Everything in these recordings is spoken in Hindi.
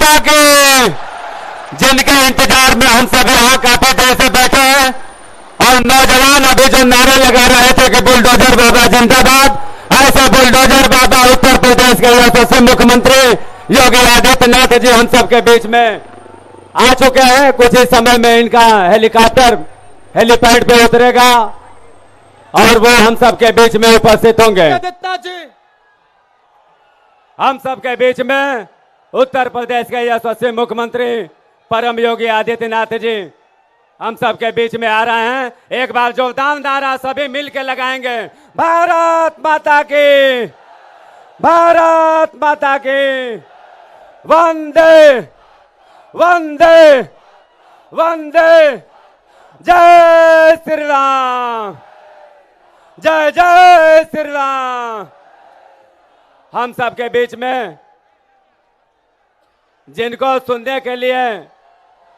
माता की, जिनके इंतजार में हम सब यहाँ काफी देर से बैठे हैं। और नौजवान अभी जो नारे लगा रहे थे कि बुलडोजर बाबा जिंदाबाद, ऐसे बुलडोजर बाबा उत्तर प्रदेश के यशस्वी मुख्यमंत्री योगी आदित्यनाथ जी हम सबके बीच में आ चुके हैं। कुछ ही समय में इनका हेलीकॉप्टर हेलीपैड पे उतरेगा और वो हम सबके बीच में उपस्थित होंगे। हम सबके बीच में उत्तर प्रदेश के यशस्वी मुख्यमंत्री परम योगी आदित्यनाथ जी हम सबके बीच में आ रहे हैं। एक बार जोरदार नारा सभी मिलकर लगाएंगे, भारत माता की, भारत माता की, वंदे वंदे वंदे, जय श्री राम, जय जय श्री राम। हम सबके बीच में जिनको सुनने के लिए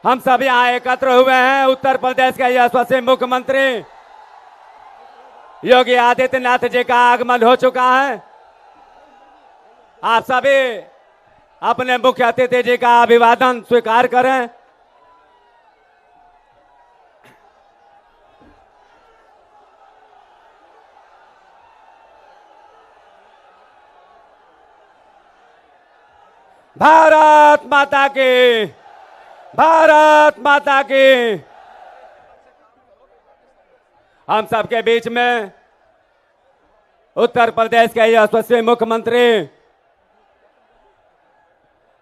हम सब यहाँ एकत्र हुए हैं, उत्तर प्रदेश के यशस्वी मुख्यमंत्री योगी आदित्यनाथ जी का आगमन हो चुका है। आप सभी अपने मुख्य अतिथि जी का अभिवादन स्वीकार करें। भारत माता की, भारत माता की। हम सबके बीच में उत्तर प्रदेश के यशस्वी मुख्यमंत्री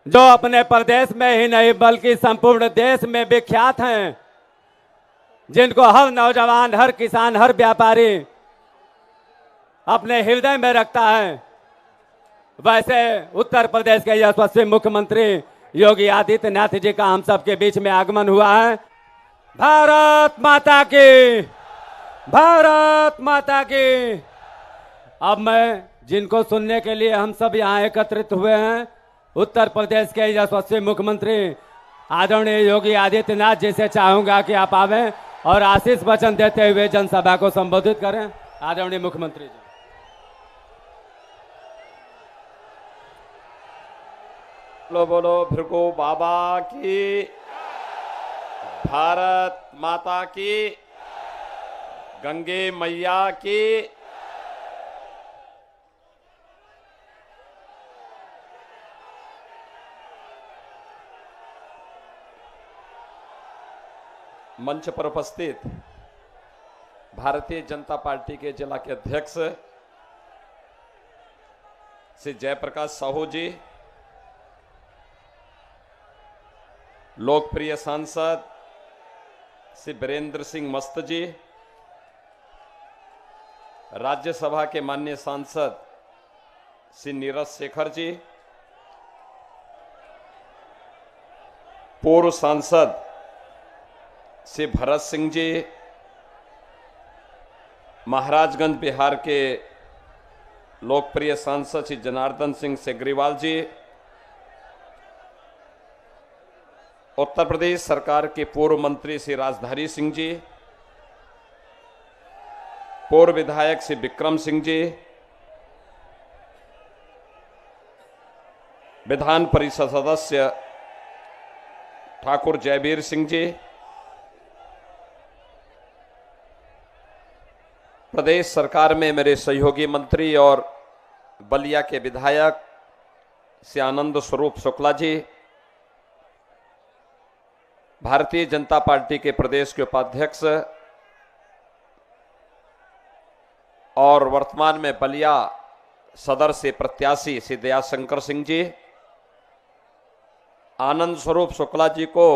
जो अपने प्रदेश में ही नहीं बल्कि संपूर्ण देश में विख्यात हैं, जिनको हर नौजवान, हर किसान, हर व्यापारी अपने हृदय में रखता है, वैसे उत्तर प्रदेश के यशस्वी मुख्यमंत्री योगी आदित्यनाथ जी का हम सबके बीच में आगमन हुआ है। भारत माता की, भारत माता की। अब मैं जिनको सुनने के लिए हम सब यहाँ एकत्रित हुए हैं, उत्तर प्रदेश के यशस्वी मुख्यमंत्री आदरणीय योगी आदित्यनाथ जी से चाहूंगा कि आप आवें और आशीष वचन देते हुए जनसभा को संबोधित करें। आदरणीय मुख्यमंत्री जी। बोलो बोलो भृगु बाबा की, भारत माता की, गंगे मैया की। मंच पर उपस्थित भारतीय जनता पार्टी के जिला के अध्यक्ष श्री जयप्रकाश साहू जी, लोकप्रिय सांसद श्री वीरेंद्र सिंह मस्त जी, राज्यसभा के माननीय सांसद श्री नीरज शेखर जी, पूर्व सांसद श्री भरत सिंह जी, महाराजगंज बिहार के लोकप्रिय सांसद श्री जनार्दन सिंह सेग्रीवाल जी, उत्तर प्रदेश सरकार के पूर्व मंत्री श्री राजधारी सिंह जी, पूर्व विधायक श्री विक्रम सिंह जी, विधान परिषद सदस्य ठाकुर जयवीर सिंह जी, प्रदेश सरकार में मेरे सहयोगी मंत्री और बलिया के विधायक श्री आनंद स्वरूप शुक्ला जी, भारतीय जनता पार्टी के प्रदेश के उपाध्यक्ष और वर्तमान में बलिया सदर से प्रत्याशी श्री दयाशंकर सिंह जी, आनंद स्वरूप शुक्ला जी को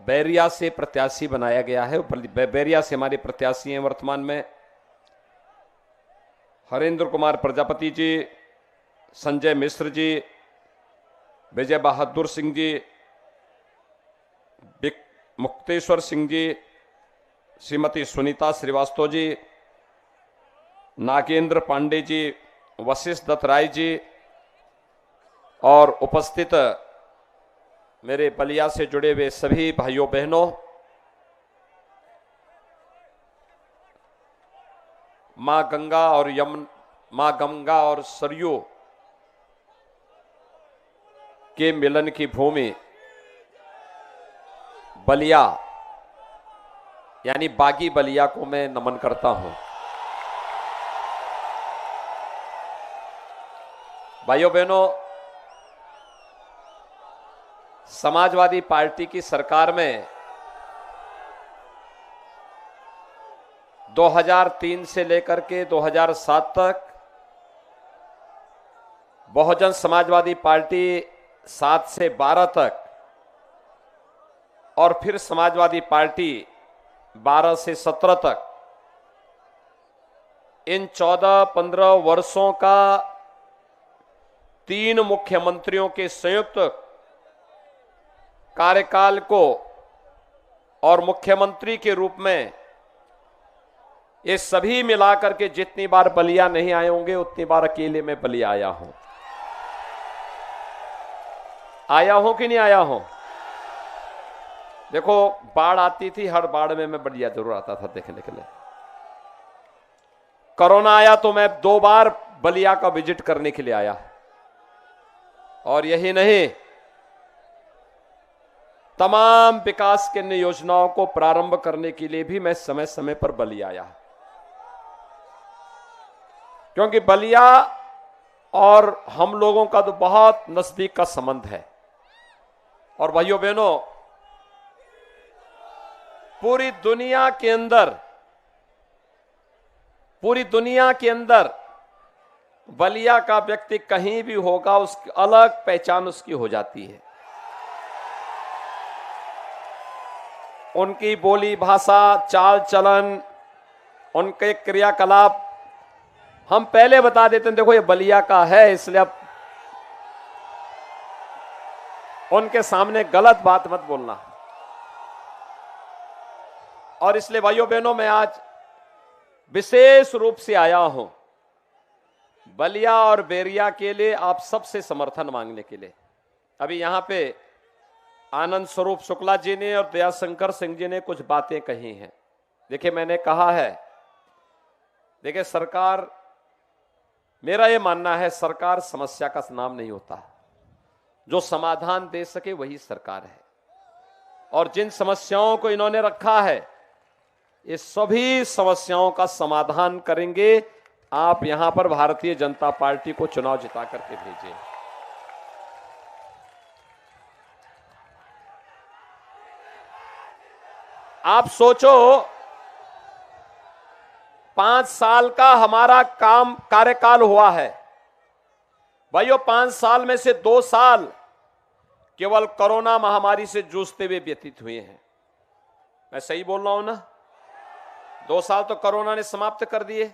बैरिया से प्रत्याशी बनाया गया है, बैरिया से हमारे प्रत्याशी हैं वर्तमान में, हरेंद्र कुमार प्रजापति जी, संजय मिश्र जी, विजय बहादुर सिंह जी, मुक्तेश्वर सिंह जी, श्रीमती सुनीता श्रीवास्तव जी, नागेंद्र पांडे जी, वशिष्ठ दत्त राय जी और उपस्थित मेरे बलिया से जुड़े हुए सभी भाइयों बहनों, मां गंगा और सरयू के मिलन की भूमि बलिया यानी बागी बलिया को मैं नमन करता हूं। भाइयों बहनों, समाजवादी पार्टी की सरकार में 2003 से लेकर के 2007 तक बहुजन समाजवादी पार्टी 7 से 12 तक और फिर समाजवादी पार्टी 12 से 17 तक, इन 14-15 वर्षों का 3 मुख्यमंत्रियों के संयुक्त कार्यकाल को और मुख्यमंत्री के रूप में ये सभी मिलाकर के जितनी बार बलिया नहीं आए होंगे उतनी बार अकेले में बलिया आया हूं। आया हूं कि नहीं आया हूं? देखो, बाढ़ आती थी, हर बाढ़ में मैं बलिया जरूर आता था देखने के लिए। कोरोना आया तो मैं 2 बार बलिया का विजिट करने के लिए आया। और यही नहीं, तमाम विकास के अन्य योजनाओं को प्रारंभ करने के लिए भी मैं समय समय पर बलिया आया, क्योंकि बलिया और हम लोगों का तो बहुत नजदीक का संबंध है। और भाइयों बहनों, पूरी दुनिया के अंदर बलिया का व्यक्ति कहीं भी होगा, उसकी अलग पहचान उसकी हो जाती है। उनकी बोली भाषा, चाल चलन, उनके क्रियाकलाप हम पहले बता देते हैं, देखो ये बलिया का है, इसलिए अब उनके सामने गलत बात मत बोलना। और इसलिए भाइयों बहनों, मैं आज विशेष रूप से आया हूं बलिया और बैरिया के लिए आप सबसे समर्थन मांगने के लिए। अभी यहां पे आनंद स्वरूप शुक्ला जी ने और दयाशंकर सिंह जी ने कुछ बातें कही हैं। देखिए, मैंने कहा है, देखिए सरकार, मेरा यह मानना है सरकार समस्या का नाम नहीं होता, जो समाधान दे सके वही सरकार है। और जिन समस्याओं को इन्होंने रखा है, ये सभी समस्याओं का समाधान करेंगे। आप यहां पर भारतीय जनता पार्टी को चुनाव जिता करके भेजिए। आप सोचो, 5 साल का हमारा कार्यकाल हुआ है भाइयों। 5 साल में से 2 साल केवल कोरोना महामारी से जूझते हुए व्यतीत हुए हैं। मैं सही बोल रहा हूं ना? 2 साल तो कोरोना ने समाप्त कर दिए।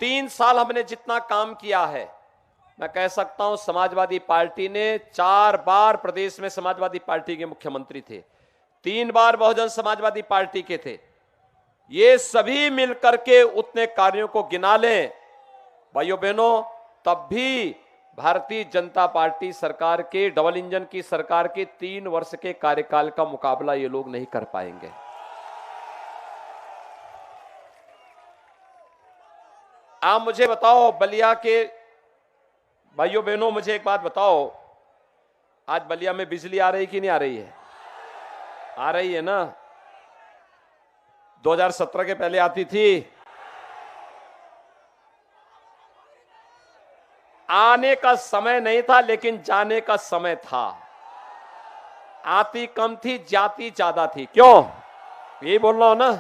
3 साल हमने जितना काम किया है, मैं कह सकता हूं समाजवादी पार्टी ने 4 बार प्रदेश में समाजवादी पार्टी के मुख्यमंत्री थे, 3 बार बहुजन समाजवादी पार्टी के थे। ये सभी मिलकर के उतने कार्यों को गिना लें भाइयों बहनों, तब भी भारतीय जनता पार्टी सरकार के, डबल इंजन की सरकार के 3 वर्ष के कार्यकाल का मुकाबला ये लोग नहीं कर पाएंगे। आप मुझे बताओ, बलिया के भाइयों बहनों, मुझे एक बात बताओ, आज बलिया में बिजली आ रही कि नहीं आ रही है? आ रही है ना? 2017 के पहले आती थी। आने का समय नहीं था, लेकिन जाने का समय था। आती कम थी, जाती ज्यादा थी। क्यों? यही बोल रहा हूं ना।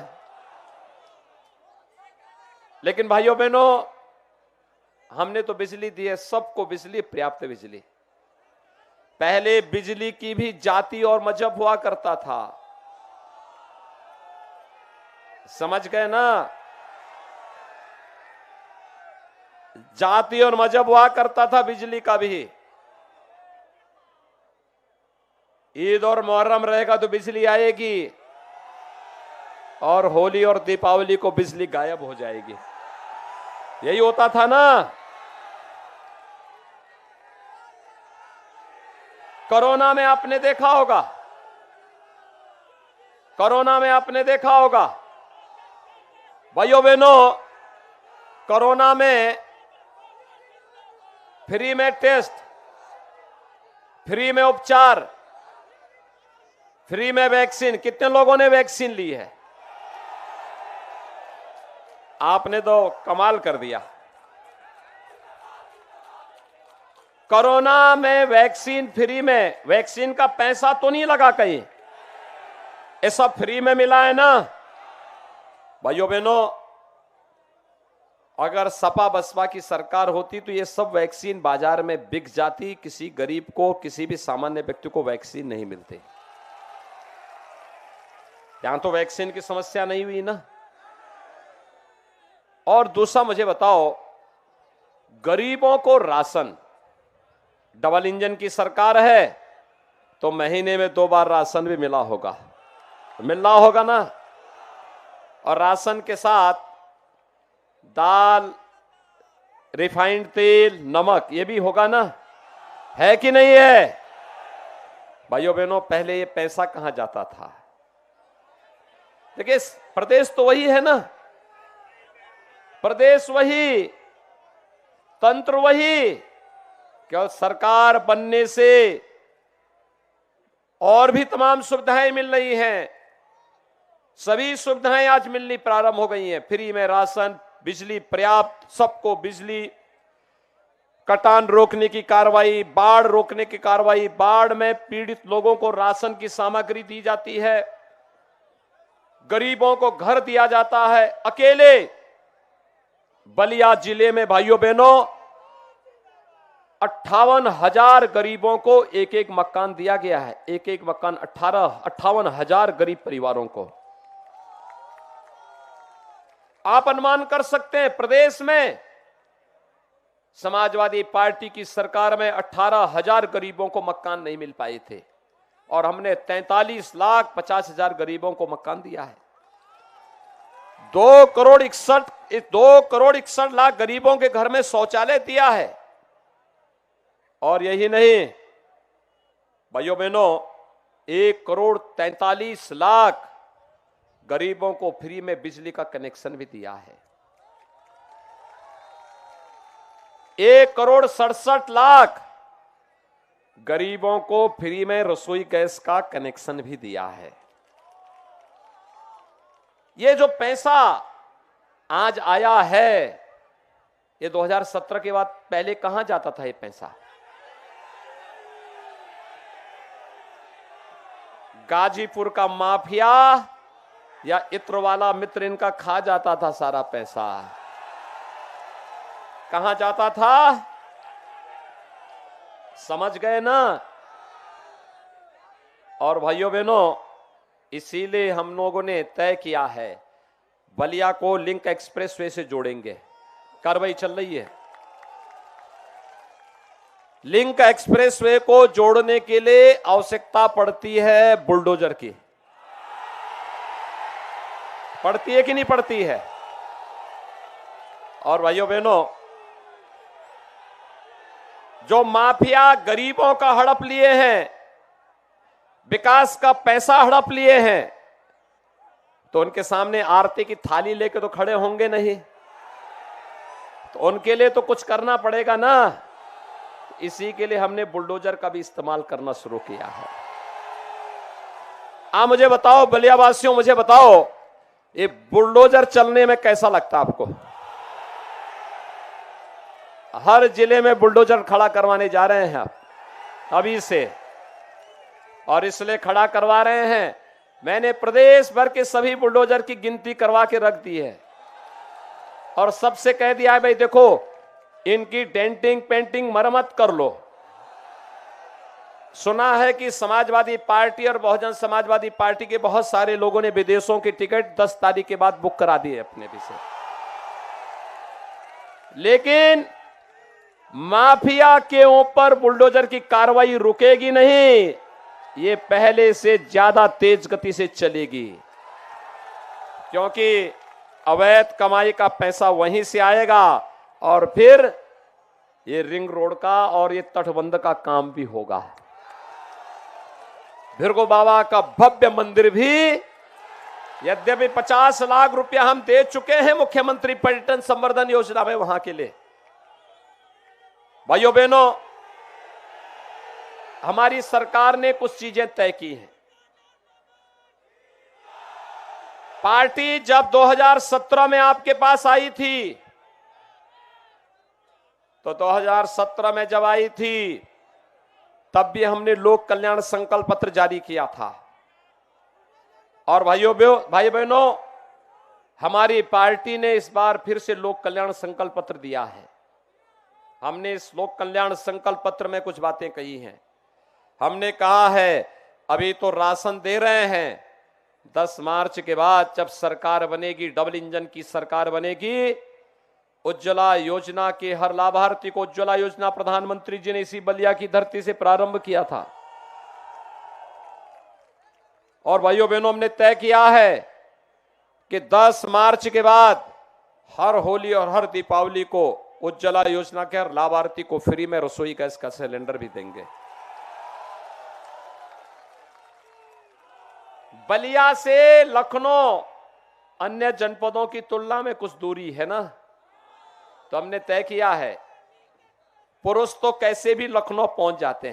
लेकिन भाइयों बहनों, हमने तो बिजली दी है, सबको बिजली, पर्याप्त बिजली। पहले बिजली की भी जाति और मजहब हुआ करता था, समझ गए ना? जाति और मजहब हुआ करता था बिजली का भी। ईद और मुहर्रम रहेगा तो बिजली आएगी, और होली और दीपावली को बिजली गायब हो जाएगी। यही होता था ना। कोरोना में आपने देखा होगा, कोरोना में आपने देखा होगा भाइयों बहनों, कोरोना में फ्री में टेस्ट, फ्री में उपचार, फ्री में वैक्सीन, कितने लोगों ने वैक्सीन ली है? आपने तो कमाल कर दिया। कोरोना में वैक्सीन फ्री में, वैक्सीन का पैसा तो नहीं लगा कहीं, ये सब फ्री में मिला है ना। भाइयों बहनों, अगर सपा बसपा की सरकार होती तो ये सब वैक्सीन बाजार में बिक जाती, किसी गरीब को, किसी भी सामान्य व्यक्ति को वैक्सीन नहीं मिलती। यहां तो वैक्सीन की समस्या नहीं हुई ना। और दूसरा मुझे बताओ, गरीबों को राशन, डबल इंजन की सरकार है तो महीने में 2 बार राशन भी मिला होगा, मिलना होगा ना। और राशन के साथ दाल, रिफाइंड तेल, नमक, ये भी होगा ना, है कि नहीं है? भाइयों बहनों, पहले ये पैसा कहां जाता था? देखिए, प्रदेश तो वही है ना, प्रदेश वही, तंत्र वही, केवल सरकार बनने से और भी तमाम सुविधाएं मिल रही हैं। सभी सुविधाएं आज मिलनी प्रारंभ हो गई हैं। फ्री में राशन, बिजली पर्याप्त, सबको बिजली, कटान रोकने की कार्रवाई, बाढ़ रोकने की कार्रवाई, बाढ़ में पीड़ित लोगों को राशन की सामग्री दी जाती है, गरीबों को घर दिया जाता है। अकेले बलिया जिले में भाइयों बहनों 58,000 गरीबों को एक एक मकान दिया गया है। एक एक मकान 58,000 गरीब परिवारों को। आप अनुमान कर सकते हैं, प्रदेश में समाजवादी पार्टी की सरकार में 18,000 गरीबों को मकान नहीं मिल पाए थे और हमने 43,50,000 गरीबों को मकान दिया है। 2 करोड़ 61 लाख गरीबों के घर में शौचालय दिया है। और यही नहीं भाइयों बहनों, 1 करोड़ 43 लाख गरीबों को फ्री में बिजली का कनेक्शन भी दिया है। 1 करोड़ 67 लाख गरीबों को फ्री में रसोई गैस का कनेक्शन भी दिया है। ये जो पैसा आज आया है, ये 2017 के बाद पहले कहां जाता था ये पैसा? गाजीपुर का माफिया या इत्र वाला मित्र इनका खा जाता था सारा पैसा। कहां जाता था? समझ गए ना। और भाइयों बहनों, इसीलिए हम लोगों ने तय किया है, बलिया को लिंक एक्सप्रेसवे से जोड़ेंगे। कार्रवाई चल रही है। लिंक एक्सप्रेसवे को जोड़ने के लिए आवश्यकता पड़ती है बुलडोजर की। पड़ती है कि नहीं पड़ती है? और भाइयों बहनों, जो माफिया गरीबों का हड़प लिए हैं, विकास का पैसा हड़प लिए हैं, तो उनके सामने आरती की थाली लेके तो खड़े होंगे नहीं, तो उनके लिए तो कुछ करना पड़ेगा ना। इसी के लिए हमने बुलडोजर का भी इस्तेमाल करना शुरू किया है। मुझे बताओ बलिया वासियों, मुझे बताओ, ये बुलडोजर चलने में कैसा लगता है आपको? हर जिले में बुलडोजर खड़ा करवाने जा रहे हैं आप अभी से, और इसलिए खड़ा करवा रहे हैं, मैंने प्रदेश भर के सभी बुलडोजर की गिनती करवा के रख दी है और सबसे कह दिया है, भाई देखो, इनकी डेंटिंग पेंटिंग मरम्मत कर लो। सुना है कि समाजवादी पार्टी और बहुजन समाजवादी पार्टी के बहुत सारे लोगों ने विदेशों की टिकट 10 तारीख के बाद बुक करा दी है अपने भी से। लेकिन माफिया के ऊपर बुलडोजर की कार्रवाई रुकेगी नहीं, ये पहले से ज्यादा तेज गति से चलेगी, क्योंकि अवैध कमाई का पैसा वहीं से आएगा और फिर ये रिंग रोड का और ये तटबंध का काम भी होगा। भृगु बाबा का भव्य मंदिर भी, यद्यपि 50 लाख रुपया हम दे चुके हैं मुख्यमंत्री पर्यटन संवर्धन योजना में वहां के लिए। भाइयों बहनों, हमारी सरकार ने कुछ चीजें तय की हैं। पार्टी जब 2017 में आपके पास आई थी, तो 2017 में जब आई थी तब भी हमने लोक कल्याण संकल्प पत्र जारी किया था। और भाई बहनों, हमारी पार्टी ने इस बार फिर से लोक कल्याण संकल्प पत्र दिया है। हमने इस लोक कल्याण संकल्प पत्र में कुछ बातें कही हैं। हमने कहा है अभी तो राशन दे रहे हैं, 10 मार्च के बाद जब सरकार बनेगी, डबल इंजन की सरकार बनेगी, उज्ज्वला योजना के हर लाभार्थी को उज्ज्वला योजना प्रधानमंत्री जी ने इसी बलिया की धरती से प्रारंभ किया था। और भाइयों बहनों, हमने तय किया है कि 10 मार्च के बाद हर होली और हर दीपावली को उज्ज्वला योजना के हर लाभार्थी को फ्री में रसोई गैस का सिलेंडर भी देंगे। बलिया से लखनऊ अन्य जनपदों की तुलना में कुछ दूरी है ना, तो हमने तय किया है पुरुष तो कैसे भी लखनऊ पहुंच जाते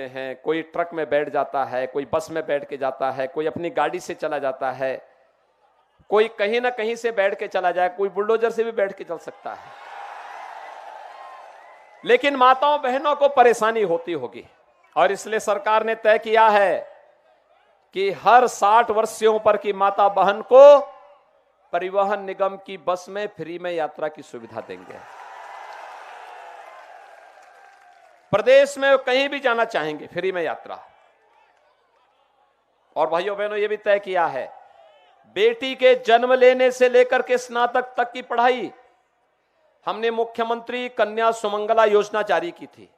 हैं, कोई ट्रक में बैठ जाता है, कोई बस में बैठ के जाता है, कोई अपनी गाड़ी से चला जाता है, कोई कहीं ना कहीं से बैठ के चला जाए, कोई बुलडोजर से भी बैठ के चल सकता है। लेकिन माताओं बहनों को परेशानी होती होगी, और इसलिए सरकार ने तय किया है कि हर 60 वर्ष से ऊपर की माता बहन को परिवहन निगम की बस में फ्री में यात्रा की सुविधा देंगे। प्रदेश में कहीं भी जाना चाहेंगे, फ्री में यात्रा। और भाइयों बहनों, यह भी तय किया है बेटी के जन्म लेने से लेकर के स्नातक तक की पढ़ाई हमने मुख्यमंत्री कन्या सुमंगला योजना जारी की थी।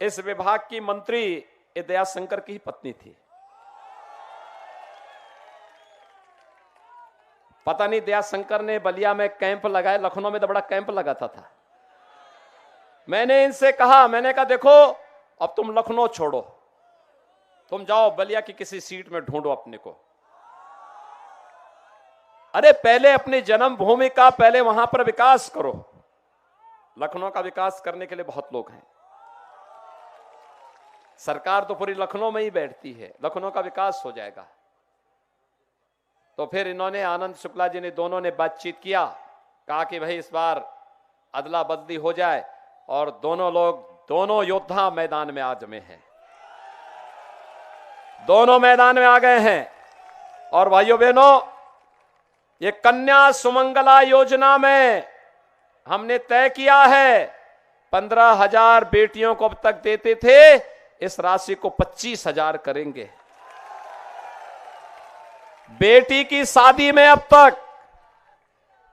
इस विभाग की मंत्री दया शंकर की ही पत्नी थी। पता नहीं दया शंकर ने बलिया में कैंप लगाया, लखनऊ में तो बड़ा कैंप लगाता था। मैंने इनसे कहा, मैंने कहा देखो अब तुम लखनऊ छोड़ो, तुम जाओ बलिया की किसी सीट में ढूंढो अपने को। अरे पहले अपनी जन्मभूमि का पहले वहां पर विकास करो। लखनऊ का विकास करने के लिए बहुत लोग हैं, सरकार तो पूरी लखनऊ में ही बैठती है, लखनऊ का विकास हो जाएगा। तो फिर इन्होंने, आनंद शुक्ला जी ने, दोनों ने बातचीत किया, कहा कि भाई इस बार अदला बदली हो जाए, और दोनों योद्धा मैदान में आ जमे हैं, दोनों मैदान में आ गए हैं। और भाइयों बहनों, ये कन्या सुमंगला योजना में हमने तय किया है 15,000 बेटियों को अब तक देते थे, इस राशि को 25,000 करेंगे। बेटी की शादी में अब तक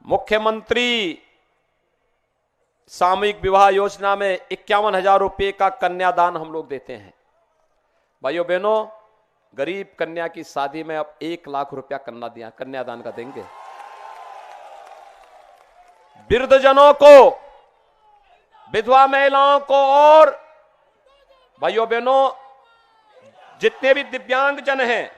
मुख्यमंत्री सामूहिक विवाह योजना में 51,000 रुपए का कन्यादान हम लोग देते हैं। भाइयों बहनों, गरीब कन्या की शादी में अब 1 लाख रुपया कन्यादान का देंगे। वृद्धजनों को, विधवा महिलाओं को, और भाइयों बहनों जितने भी दिव्यांग जन हैं,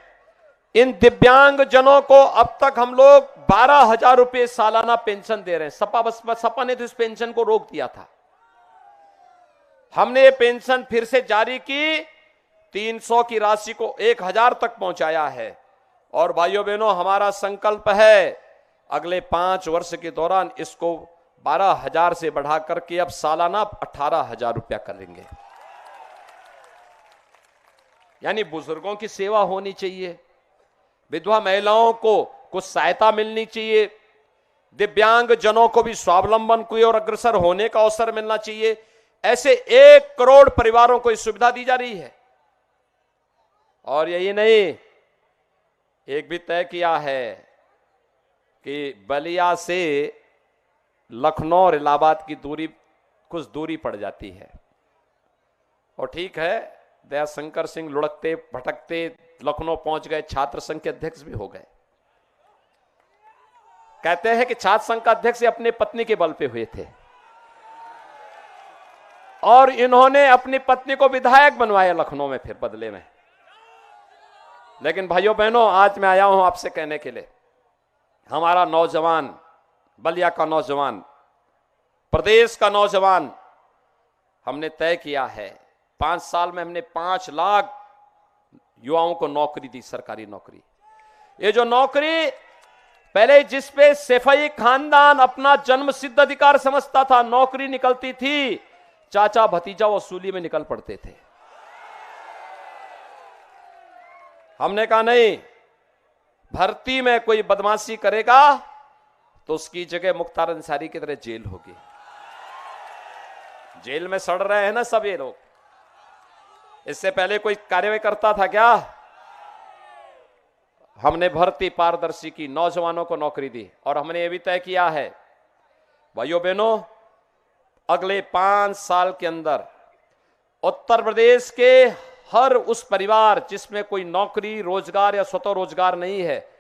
इन दिव्यांग जनों को अब तक हम लोग 12,000 रुपए सालाना पेंशन दे रहे हैं। सपा ने तो इस पेंशन को रोक दिया था, हमने ये पेंशन फिर से जारी की, 300 की राशि को 1,000 तक पहुंचाया है। और भाइयों बहनों, हमारा संकल्प है अगले 5 वर्ष के दौरान इसको 12,000 से बढ़ा करके अब सालाना 18,000 रुपया करेंगे। यानी बुजुर्गों की सेवा होनी चाहिए, विधवा महिलाओं को कुछ सहायता मिलनी चाहिए, दिव्यांग जनों को भी स्वावलंबन की ओर अग्रसर होने का अवसर मिलना चाहिए। ऐसे 1 करोड़ परिवारों को इस सुविधा दी जा रही है। और यही नहीं, एक भी तय किया है कि बलिया से लखनऊ और इलाहाबाद की दूरी कुछ दूरी पड़ जाती है, और ठीक है, दया शंकर सिंह लुढ़कते भटकते लखनऊ पहुंच गए, छात्र संघ के अध्यक्ष भी हो गए। कहते हैं कि छात्र संघ का अध्यक्ष अपनी पत्नी के बल पे हुए थे, और इन्होंने अपनी पत्नी को विधायक बनवाया लखनऊ में फिर बदले में। लेकिन भाइयों बहनों, आज मैं आया हूं आपसे कहने के लिए, हमारा नौजवान, बलिया का नौजवान, प्रदेश का नौजवान, हमने तय किया है 5 साल में हमने 5 लाख युवाओं को नौकरी दी, सरकारी नौकरी। ये जो नौकरी पहले जिस पे सैफई खानदान अपना जन्म सिद्ध अधिकार समझता था, नौकरी निकलती थी, चाचा भतीजा वसूली में निकल पड़ते थे। हमने कहा नहीं, भर्ती में कोई बदमाशी करेगा तो उसकी जगह मुख्तार अंसारी की तरह जेल होगी। जेल में सड़ रहे हैं ना सब ये लोग। इससे पहले कोई कार्रवाई करता था क्या? हमने भर्ती पारदर्शी की, नौजवानों को नौकरी दी, और हमने ये भी तय किया है भाइयों बहनों, अगले 5 साल के अंदर उत्तर प्रदेश के हर उस परिवार जिसमें कोई नौकरी, रोजगार या स्वतः रोजगार नहीं है,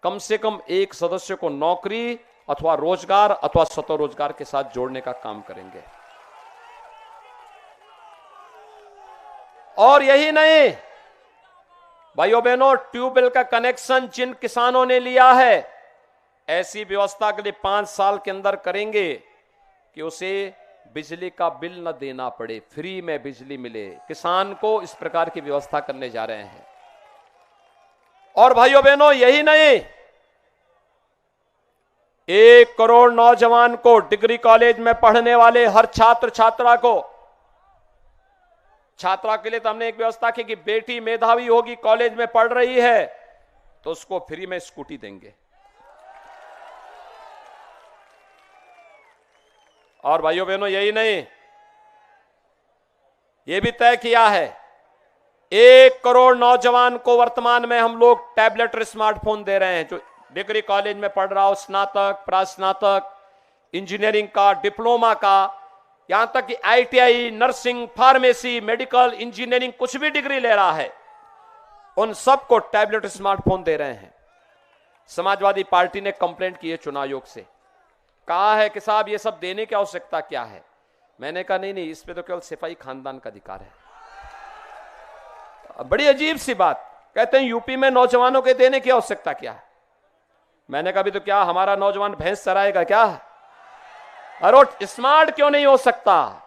कम से कम एक सदस्य को नौकरी अथवा रोजगार अथवा स्वतः रोजगार के साथ जोड़ने का काम करेंगे। और यही नहीं भाइयों बहनों, ट्यूबवेल का कनेक्शन जिन किसानों ने लिया है, ऐसी व्यवस्था अगले 5 साल के अंदर करेंगे कि उसे बिजली का बिल न देना पड़े, फ्री में बिजली मिले किसान को। इस प्रकार की व्यवस्था करने जा रहे हैं। और भाइयों बहनों, यही नहीं, 1 करोड़ नौजवान को, डिग्री कॉलेज में पढ़ने वाले हर छात्र छात्रा के लिए तो हमने एक व्यवस्था की कि बेटी मेधावी होगी, कॉलेज में पढ़ रही है तो उसको फ्री में स्कूटी देंगे। और भाइयों बहनों, यही नहीं, यह भी तय किया है 1 करोड़ नौजवान को वर्तमान में हम लोग टैबलेट और स्मार्टफोन दे रहे हैं। जो डिग्री कॉलेज में पढ़ रहा हो, स्नातक, प्रास्नातक, इंजीनियरिंग का, डिप्लोमा का, यहां तक कि ITI, nursing, pharmacy, medical, engineering, कुछ भी डिग्री ले रहा है, उन सबको टैबलेट स्मार्टफोन दे रहे हैं। समाजवादी पार्टी ने कंप्लेंट की है चुनाव आयोग से, कहा है कि साहब ये सब देने की आवश्यकता क्या है। मैंने कहा नहीं, इस पे तो केवल सिपाही खानदान का अधिकार है। बड़ी अजीब सी बात, कहते हैं यूपी में नौजवानों के देने की आवश्यकता क्या है। मैंने कहा भी तो क्या हमारा नौजवान भैंस चराएगा क्या? अरे स्मार्ट क्यों नहीं हो सकता?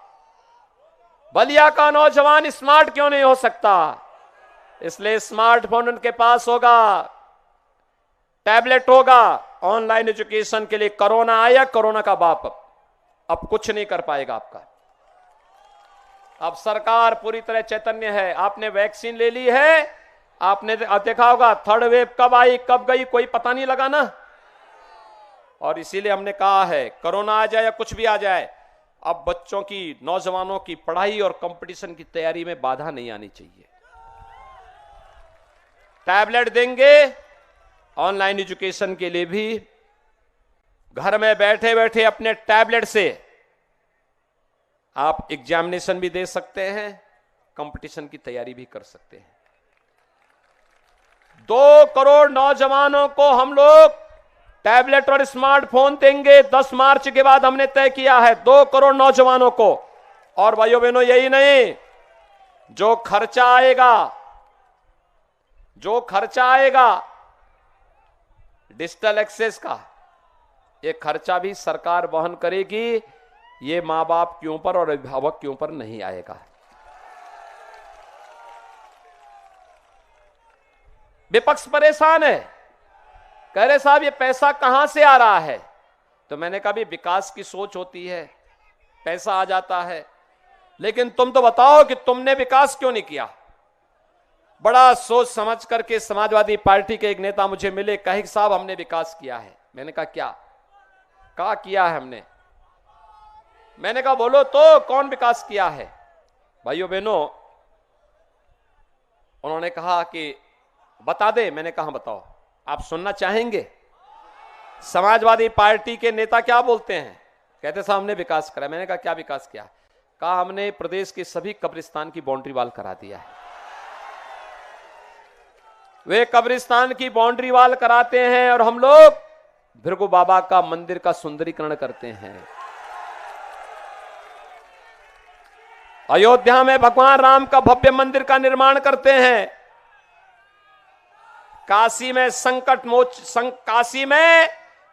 बलिया का नौजवान स्मार्ट क्यों नहीं हो सकता? इसलिए स्मार्टफोन उनके पास होगा, टैबलेट होगा, ऑनलाइन एजुकेशन के लिए। कोरोना आया, कोरोना का बाप अब कुछ नहीं कर पाएगा आपका। अब सरकार पूरी तरह चैतन्य है। आपने वैक्सीन ले ली है, आपने देखा होगा थर्ड वेव कब आई कब गई कोई पता नहीं लगा ना। और इसीलिए हमने कहा है कोरोना आ जाए या कुछ भी आ जाए, अब बच्चों की, नौजवानों की पढ़ाई और कंपटीशन की तैयारी में बाधा नहीं आनी चाहिए। टैबलेट देंगे, ऑनलाइन एजुकेशन के लिए भी घर में बैठे बैठे अपने टैबलेट से आप एग्जामिनेशन भी दे सकते हैं, कंपटीशन की तैयारी भी कर सकते हैं। 2 करोड़ नौजवानों को हम लोग टैबलेट और स्मार्टफोन देंगे 10 मार्च के बाद, हमने तय किया है 2 करोड़ नौजवानों को। और भाइयों बहनों, यही नहीं, जो खर्चा आएगा डिजिटल एक्सेस का, ये खर्चा भी सरकार वहन करेगी। ये मां बाप के ऊपर और अभिभावक के ऊपर नहीं आएगा। विपक्ष परेशान है, कह रहे साहब ये पैसा कहां से आ रहा है। तो मैंने कहा भी विकास की सोच होती है, पैसा आ जाता है, लेकिन तुम तो बताओ कि तुमने विकास क्यों नहीं किया। बड़ा सोच समझ करके समाजवादी पार्टी के एक नेता मुझे मिले, कहे कि साहब हमने विकास किया है। मैंने कहा क्या? कहा किया है हमने। मैंने कहा बोलो तो कौन विकास किया है। भाइयों बहनों, उन्होंने कहा कि बता दे। मैंने कहा बताओ, आप सुनना चाहेंगे? समाजवादी पार्टी के नेता क्या बोलते हैं, कहते साहब हमने विकास करा। मैंने कहा क्या विकास किया? कहा हमने प्रदेश के सभी कब्रिस्तान की बाउंड्री वाल करा दिया है। वे कब्रिस्तान की बाउंड्री वाल कराते हैं और हम लोग भृगु बाबा का मंदिर का सुंदरीकरण करते हैं। अयोध्या में भगवान राम का भव्य मंदिर का निर्माण करते हैं। काशी में काशी में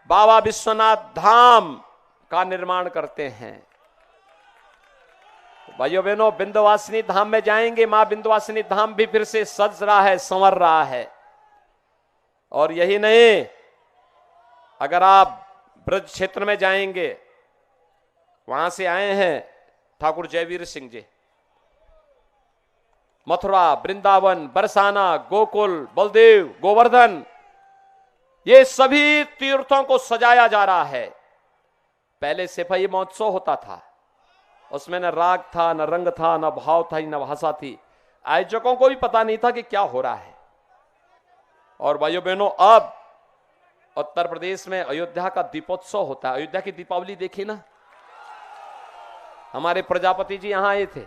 बाबा विश्वनाथ धाम का निर्माण करते हैं। भाइयों बहनों, विंध्यवासिनी धाम में जाएंगे, मां विंध्यवासिनी धाम भी फिर से सज रहा है, संवर रहा है। और यही नहीं, अगर आप ब्रज क्षेत्र में जाएंगे, वहां से आए हैं ठाकुर जयवीर सिंह जी, मथुरा, वृंदावन, बरसाना, गोकुल, बलदेव, गोवर्धन, ये सभी तीर्थों को सजाया जा रहा है। पहले सिपाही महोत्सव होता था, उसमें न राग था, न रंग था, न भाव था, न भाषा थी। आयोजकों को भी पता नहीं था कि क्या हो रहा है। और भाइयों बहनों, अब उत्तर प्रदेश में अयोध्या का दीपोत्सव होता है। अयोध्या की दीपावली देखी ना, हमारे प्रजापति जी यहां आए थे।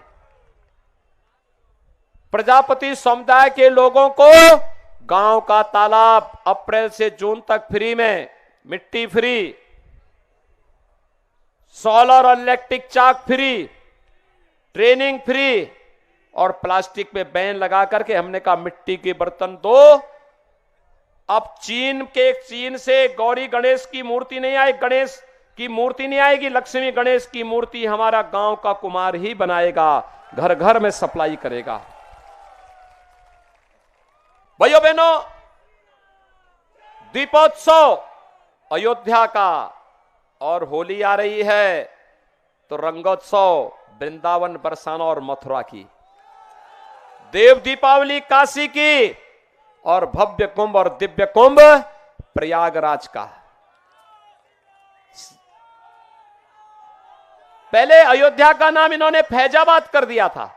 प्रजापति समुदाय के लोगों को गांव का तालाब अप्रैल से जून तक फ्री में, मिट्टी फ्री, सोलर और इलेक्ट्रिक चाक फ्री, ट्रेनिंग फ्री, और प्लास्टिक पे बैन लगा करके हमने कहा मिट्टी के बर्तन दो। अब चीन से गौरी गणेश की मूर्ति नहीं आए, गणेश की मूर्ति नहीं आएगी, लक्ष्मी गणेश की मूर्ति हमारा गांव का कुमार ही बनाएगा, घर घर में सप्लाई करेगा। भाइयों बहनों, दीपोत्सव अयोध्या का, और होली आ रही है तो रंगोत्सव वृंदावन, बरसाना और मथुरा की, देव दीपावली काशी की, और भव्य कुंभ और दिव्य कुंभ प्रयागराज का। पहले अयोध्या का नाम इन्होंने फैजाबाद कर दिया था।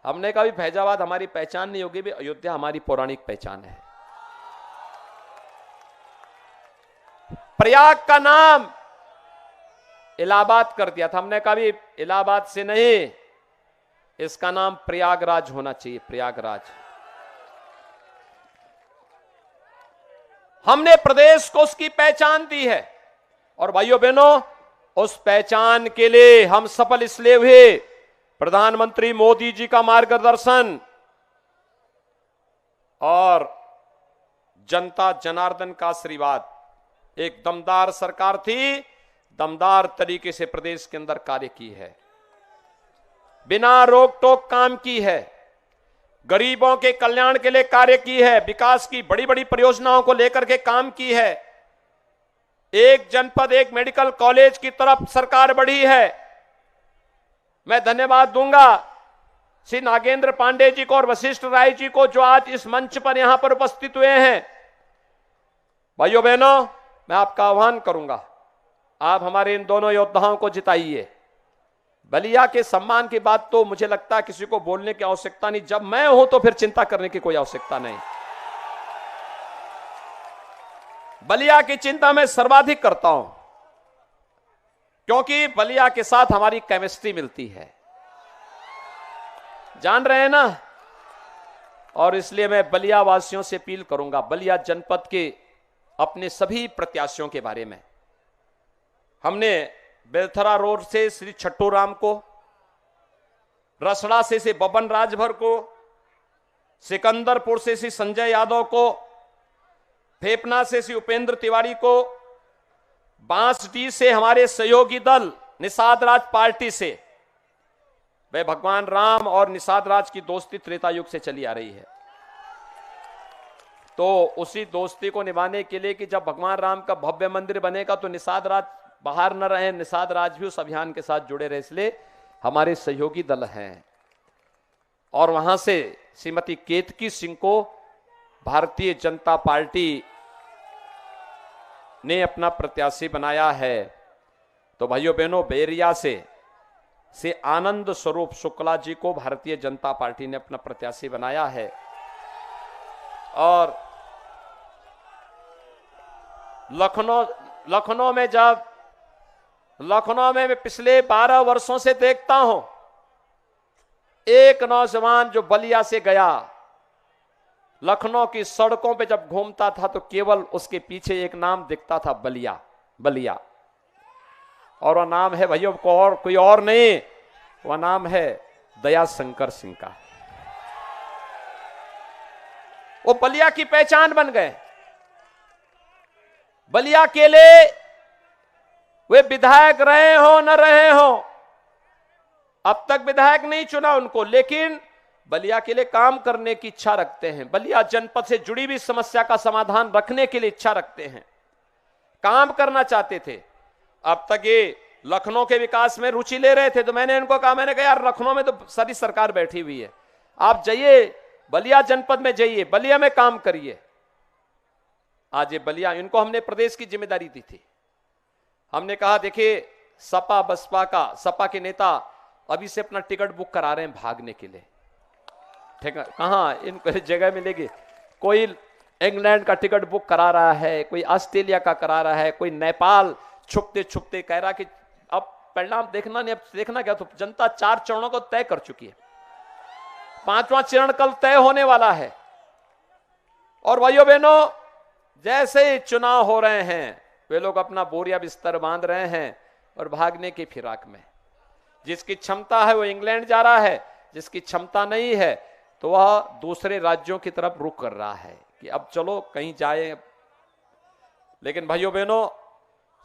हमने कहा भी फैजाबाद हमारी पहचान नहीं होगी, भी अयोध्या हमारी पौराणिक पहचान है। प्रयाग का नाम इलाहाबाद कर दिया था, हमने कहा भी इलाहाबाद से नहीं, इसका नाम प्रयागराज होना चाहिए, प्रयागराज। हमने प्रदेश को उसकी पहचान दी है। और भाइयों बहनों, उस पहचान के लिए हम सफल इसलिए हुए, प्रधानमंत्री मोदी जी का मार्गदर्शन और जनता जनार्दन का आशीर्वाद। एक दमदार सरकार थी, दमदार तरीके से प्रदेश के अंदर कार्य की है, बिना रोक टोक काम की है, गरीबों के कल्याण के लिए कार्य की है, विकास की बड़ी बड़ी परियोजनाओं को लेकर के काम की है। एक जनपद एक मेडिकल कॉलेज की तरफ सरकार बढ़ी है। मैं धन्यवाद दूंगा श्री नागेंद्र पांडे जी को और वशिष्ठ राय जी को, जो आज इस मंच पर यहां पर उपस्थित हुए हैं। भाइयों बहनों, मैं आपका आह्वान करूंगा, आप हमारे इन दोनों योद्धाओं को जिताइए। बलिया के सम्मान की बात तो मुझे लगता है किसी को बोलने की आवश्यकता नहीं, जब मैं हूं तो फिर चिंता करने की कोई आवश्यकता नहीं। बलिया की चिंता मैं सर्वाधिक करता हूं, क्योंकि बलिया के साथ हमारी केमिस्ट्री मिलती है, जान रहे हैं ना। और इसलिए मैं बलिया वासियों से अपील करूंगा, बलिया जनपद के अपने सभी प्रत्याशियों के बारे में। हमने बेलथरा रोड से श्री छट्टू राम को, रसड़ा से बबन राजभर को, सिकंदरपुर से श्री संजय यादव को, फेपना से श्री उपेंद्र तिवारी को, बांसडी से हमारे सहयोगी दल निषाद राज पार्टी से, वे भगवान राम और निषाद राज की दोस्ती त्रेता युग से चली आ रही है। तो उसी दोस्ती को निभाने के लिए कि जब भगवान राम का भव्य मंदिर बनेगा तो निषाद राज बाहर न रहे, निषाद राज भी उस अभियान के साथ जुड़े रहे, इसलिए हमारे सहयोगी दल हैं। और वहां से श्रीमती केतकी सिंह को भारतीय जनता पार्टी ने अपना प्रत्याशी बनाया है। तो भाइयों बहनों, बैरिया से आनंद स्वरूप शुक्ला जी को भारतीय जनता पार्टी ने अपना प्रत्याशी बनाया है। और लखनऊ में मैं पिछले 12 वर्षों से देखता हूं, एक नौजवान जो बलिया से गया, लखनऊ की सड़कों पे जब घूमता था तो केवल उसके पीछे एक नाम दिखता था, बलिया। और वह नाम है भैया कोई और नहीं, वह नाम है दया शंकर सिंह का। वो बलिया की पहचान बन गए। बलिया के लिए वे विधायक रहे हो न रहे हो, अब तक विधायक नहीं चुना उनको, लेकिन बलिया के लिए काम करने की इच्छा रखते हैं, बलिया जनपद से जुड़ी हुई समस्या का समाधान रखने के लिए इच्छा रखते हैं, काम करना चाहते थे। अब तक ये लखनऊ के विकास में रुचि ले रहे थे, तो मैंने इनको कहा, मैंने कहा यार लखनऊ में तो सारी सरकार बैठी हुई है, आप जाइए बलिया जनपद में, जाइए बलिया में काम करिए। आज ये बलिया, इनको हमने प्रदेश की जिम्मेदारी दी थी। हमने कहा देखिए सपा बसपा का, सपा के नेता अभी से अपना टिकट बुक करा रहे हैं भागने के लिए। ठीक है, कहां इनको जगह मिलेगी? कोई इंग्लैंड का टिकट बुक करा रहा है, कोई ऑस्ट्रेलिया का करा रहा है, कोई नेपाल छुपते छुपते कह रहा कि अब परिणाम देखना नहीं, अब देखना क्या, तो जनता 4 चरणों को तय कर चुकी है, 5वां चरण कल तय होने वाला है। और भाइयों बहनों, जैसे ही चुनाव हो रहे हैं वे लोग अपना बोरिया बिस्तर बांध रहे हैं और भागने की फिराक में। जिसकी क्षमता है वो इंग्लैंड जा रहा है, जिसकी क्षमता नहीं है तो वह दूसरे राज्यों की तरफ रुख कर रहा है कि अब चलो कहीं जाए। लेकिन भाइयों बहनों,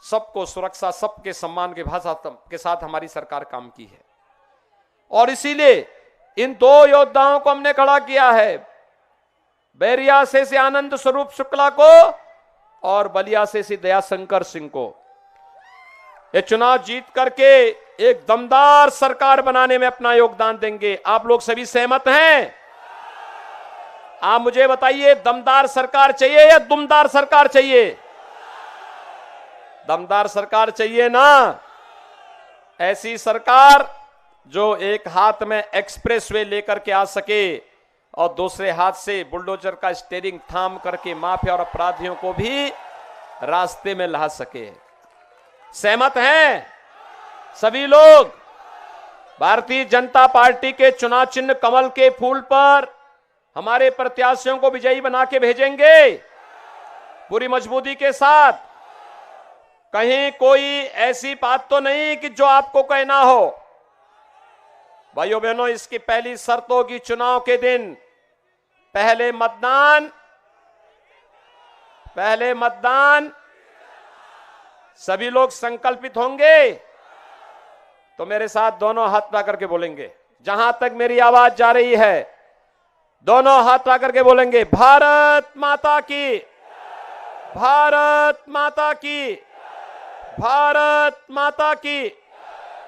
सबको सुरक्षा, सबके सम्मान के भाषा के साथ हमारी सरकार काम की है, और इसीलिए इन 2 योद्धाओं को हमने खड़ा किया है, बैरिया से आनंद स्वरूप शुक्ला को और बलिया से दयाशंकर सिंह को। ये चुनाव जीत करके एक दमदार सरकार बनाने में अपना योगदान देंगे। आप लोग सभी सहमत हैं? आप मुझे बताइए, दमदार सरकार चाहिए या दुमदार सरकार चाहिए? दमदार सरकार चाहिए ना? ऐसी सरकार जो एक हाथ में एक्सप्रेसवे लेकर के आ सके और दूसरे हाथ से बुलडोजर का स्टीयरिंग थाम करके माफिया और अपराधियों को भी रास्ते में ला सके। सहमत हैं सभी लोग? भारतीय जनता पार्टी के चुनाव चिन्ह कमल के फूल पर हमारे प्रत्याशियों को विजयी बना के भेजेंगे पूरी मजबूती के साथ। कहीं कोई ऐसी बात तो नहीं कि जो आपको कहना हो। भाइयों बहनों, इसकी पहली शर्त होगी चुनाव के दिन पहले मतदान। सभी लोग संकल्पित होंगे तो मेरे साथ दोनों हाथ उठा करके बोलेंगे, जहां तक मेरी आवाज जा रही है दोनों हाथ उठा करके बोलेंगे, भारत माता की, भारत माता की, भारत माता की।